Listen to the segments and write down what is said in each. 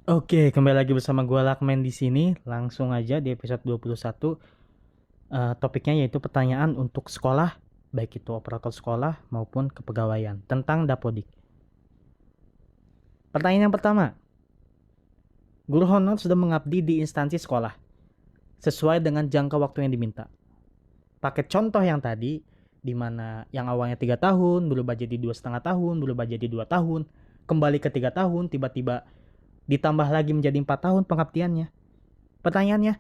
Oke, kembali lagi bersama gua Lakmen di sini. Langsung aja di episode 21. Topiknya yaitu pertanyaan untuk sekolah, baik itu operator sekolah maupun kepegawaian tentang Dapodik. Pertanyaan yang pertama, guru honor sudah mengabdi di instansi sekolah sesuai dengan jangka waktu yang diminta. Pakai contoh yang tadi, di mana yang awalnya 3 tahun berubah jadi 2,5 tahun, berubah jadi 2 tahun, kembali ke 3 tahun, tiba-tiba ditambah lagi menjadi 4 tahun pengabdiannya. Pertanyaannya,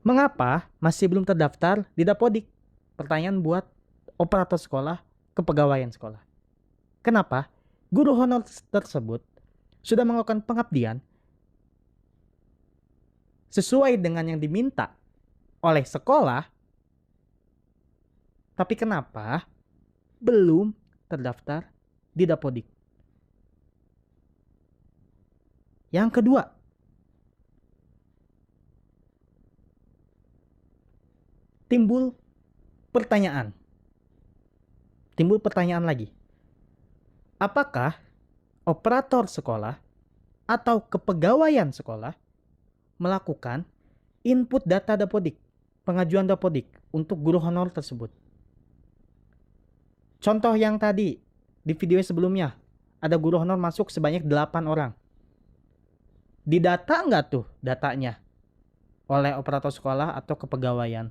mengapa masih belum terdaftar di Dapodik? Pertanyaan buat operator sekolah, kepegawaian sekolah. Kenapa? Guru honor tersebut sudah melakukan pengabdian sesuai dengan yang diminta oleh sekolah, tapi kenapa belum terdaftar di Dapodik? Yang kedua, timbul pertanyaan. Timbul pertanyaan lagi. Apakah operator sekolah atau kepegawaian sekolah melakukan input data Dapodik, pengajuan Dapodik untuk guru honor tersebut? Contoh yang tadi di video sebelumnya, ada guru honor masuk sebanyak 8 orang. Didata nggak tuh datanya oleh operator sekolah atau kepegawaian?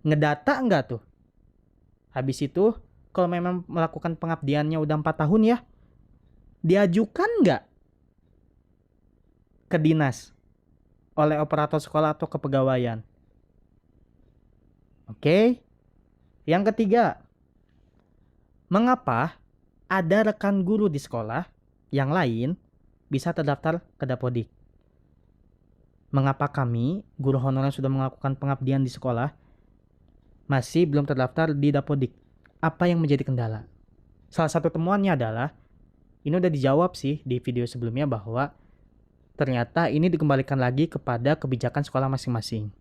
Ngedata nggak tuh? Habis itu, kalau memang melakukan pengabdiannya udah 4 tahun ya, diajukan nggak ke dinas oleh operator sekolah atau kepegawaian? Oke. Yang ketiga, mengapa ada rekan guru di sekolah yang lain bisa terdaftar ke Dapodik? Mengapa kami, guru honorer yang sudah melakukan pengabdian di sekolah, masih belum terdaftar di Dapodik? Apa yang menjadi kendala? Salah satu temuannya adalah, ini udah dijawab sih di video sebelumnya, bahwa ternyata ini dikembalikan lagi kepada kebijakan sekolah masing-masing.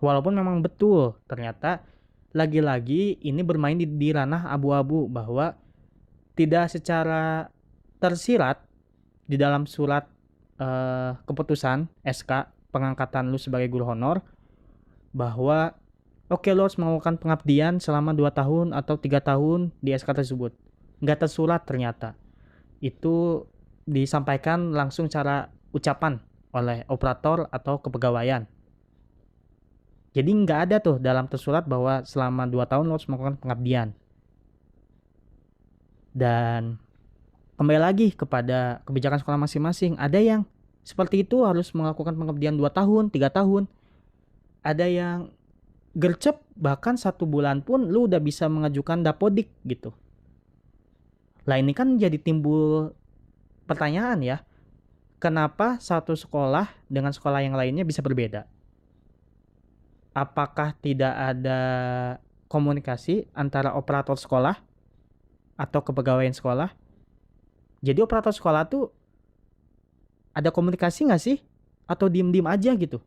Walaupun memang betul, ternyata lagi-lagi ini bermain di ranah abu-abu, bahwa tidak secara tersirat di dalam surat keputusan SK pengangkatan lu sebagai guru honor, bahwa oke, lo harus melakukan pengabdian selama 2 tahun atau 3 tahun di SK tersebut. Nggak tersurat ternyata. Itu disampaikan langsung cara ucapan oleh operator atau kepegawaian. Jadi nggak ada tuh dalam tersurat bahwa selama 2 tahun lo harus melakukan pengabdian. Dan kembali lagi kepada kebijakan sekolah masing-masing. Ada yang seperti itu harus melakukan pengabdian 2 tahun, 3 tahun. Ada yang gercep bahkan 1 bulan pun lu udah bisa mengajukan Dapodik gitu. Lah ini kan jadi timbul pertanyaan ya. Kenapa satu sekolah dengan sekolah yang lainnya bisa berbeda? Apakah tidak ada komunikasi antara operator sekolah atau kepegawaian sekolah? Jadi operator sekolah tuh ada komunikasi nggak sih? Atau diem-diem aja gitu?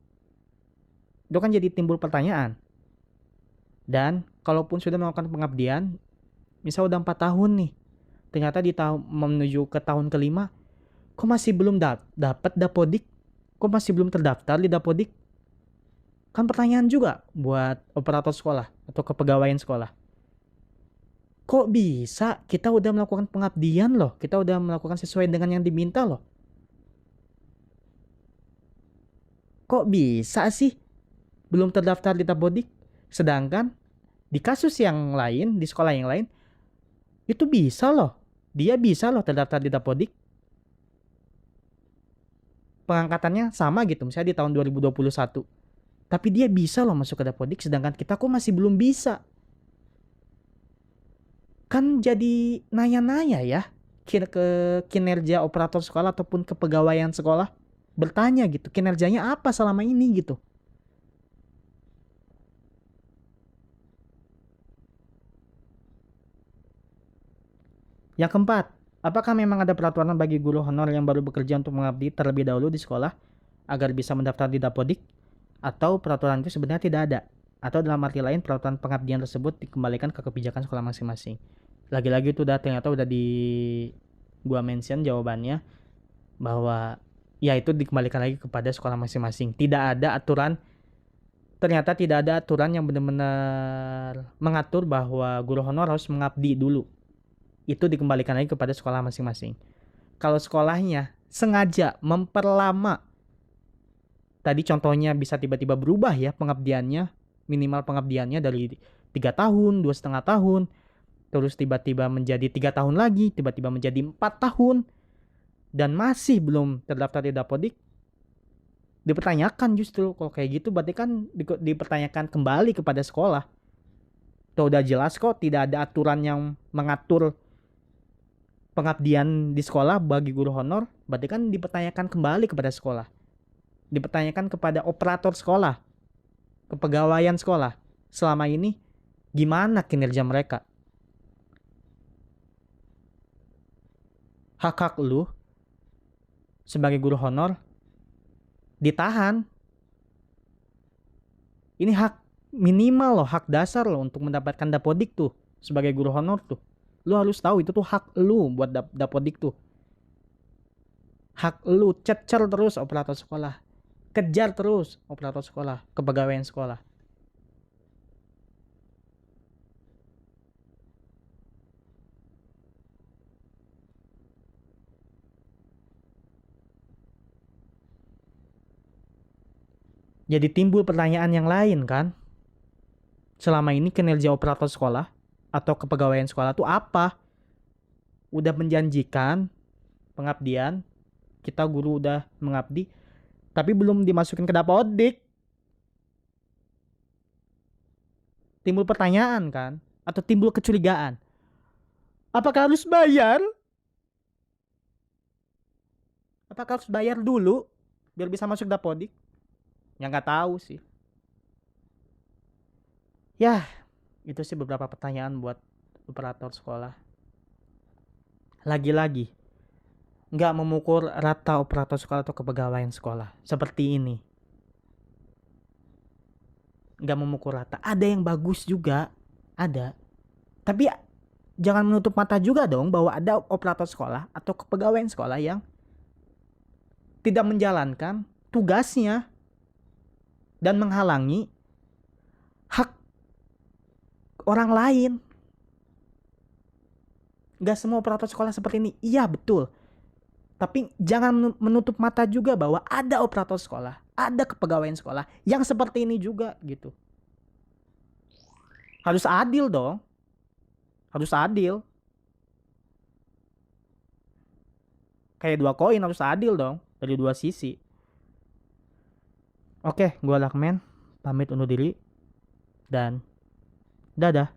Itu kan jadi timbul pertanyaan. Dan kalaupun sudah melakukan pengabdian, misal udah 4 tahun nih, ternyata di tahun menuju ke tahun kelima, kok masih belum dapat Dapodik? Kok masih belum terdaftar di Dapodik? Kan pertanyaan juga buat operator sekolah atau kepegawaian sekolah. Kok bisa kita udah melakukan pengabdian loh, kita udah melakukan sesuai dengan yang diminta loh. Kok bisa sih belum terdaftar di Dapodik? Sedangkan di kasus yang lain, di sekolah yang lain, itu bisa loh. Dia bisa loh terdaftar di Dapodik. Pengangkatannya sama gitu, misalnya di tahun 2021. Tapi dia bisa loh masuk ke Dapodik, sedangkan kita kok masih belum bisa. Kan jadi nanya-nanya ya ke kinerja operator sekolah ataupun kepegawaian sekolah. Bertanya gitu, kinerjanya apa selama ini gitu. Yang keempat, apakah memang ada peraturan bagi guru honor yang baru bekerja untuk mengabdi terlebih dahulu di sekolah agar bisa mendaftar di Dapodik? Atau peraturan itu sebenarnya tidak ada? Atau dalam arti lain peraturan pengabdian tersebut dikembalikan ke kebijakan sekolah masing-masing? Lagi-lagi itu ternyata udah di gua mention jawabannya, bahwa ya itu dikembalikan lagi kepada sekolah masing-masing. Ternyata tidak ada aturan yang benar-benar mengatur bahwa guru honor harus mengabdi dulu. Itu dikembalikan lagi kepada sekolah masing-masing. Kalau sekolahnya sengaja memperlama, tadi contohnya bisa tiba-tiba berubah ya pengabdiannya, minimal pengabdiannya dari 3 tahun, 2,5 tahun, terus tiba-tiba menjadi 3 tahun lagi, tiba-tiba menjadi 4 tahun, dan masih belum terdaftar di Dapodik, dipertanyakan justru. Kalau kayak gitu berarti kan dipertanyakan kembali kepada sekolah. Tuh udah jelas kok tidak ada aturan yang mengatur pengabdian di sekolah bagi guru honor, berarti kan dipertanyakan kembali kepada sekolah. Dipertanyakan kepada operator sekolah, kepegawaian sekolah. Selama ini gimana kinerja mereka? Hak-hak lu sebagai guru honor ditahan. Ini hak minimal loh, hak dasar loh untuk mendapatkan dapodik tuh sebagai guru honor tuh. Lu harus tahu itu tuh hak lu buat dapodik tuh. Hak lu, cecer terus operator sekolah. Kejar terus operator sekolah, kepegawaian sekolah. Jadi timbul pertanyaan yang lain kan? Selama ini kinerja operator sekolah atau kepegawaian sekolah tuh apa? Udah menjanjikan pengabdian, kita guru udah mengabdi, tapi belum dimasukin ke dapodik. Timbul pertanyaan kan? Atau timbul kecurigaan. Apakah harus bayar? Apakah harus bayar dulu biar bisa masuk dapodik? Ya nggak tahu sih. Ya, itu sih beberapa pertanyaan buat operator sekolah. Lagi-lagi, nggak memukul rata operator sekolah atau kepegawaian sekolah. Seperti ini. Nggak memukul rata. Ada yang bagus juga. Ada. Tapi jangan menutup mata juga dong bahwa ada operator sekolah atau kepegawaian sekolah yang tidak menjalankan tugasnya dan menghalangi hak orang lain. Gak semua operator sekolah seperti ini. Iya betul. Tapi jangan menutup mata juga bahwa ada operator sekolah, ada kepegawaian sekolah yang seperti ini juga gitu. Harus adil dong. Harus adil. Kayak 2 koin, harus adil dong. Dari 2 sisi. Oke, gua Lakmen. Pamit undur diri. Dan dadah.